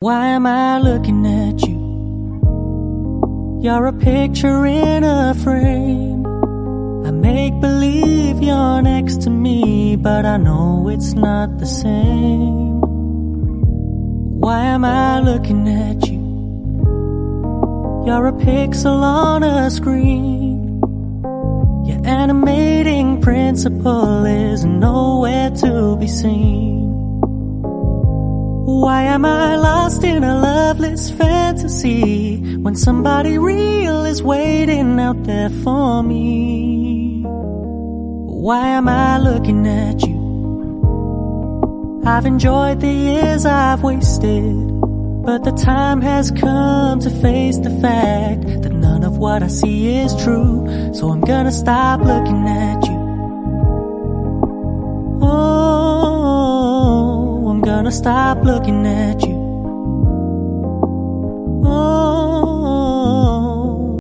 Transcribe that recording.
Why am I looking at you? You're a picture in a frame. I make believe you're next to me, but I know it's not the same. Why am I looking at you? You're a pixel on a screen. Your animating principle is nowhere to be seen. Why am I lost in a loveless fantasy when somebody real is waiting out there for me? Why am I looking at you? I've enjoyed the years I've wasted, but the time has come to face the fact that none of what I see is true. So I'm gonna stop looking at you. Oh, I'm gonna stop looking at you.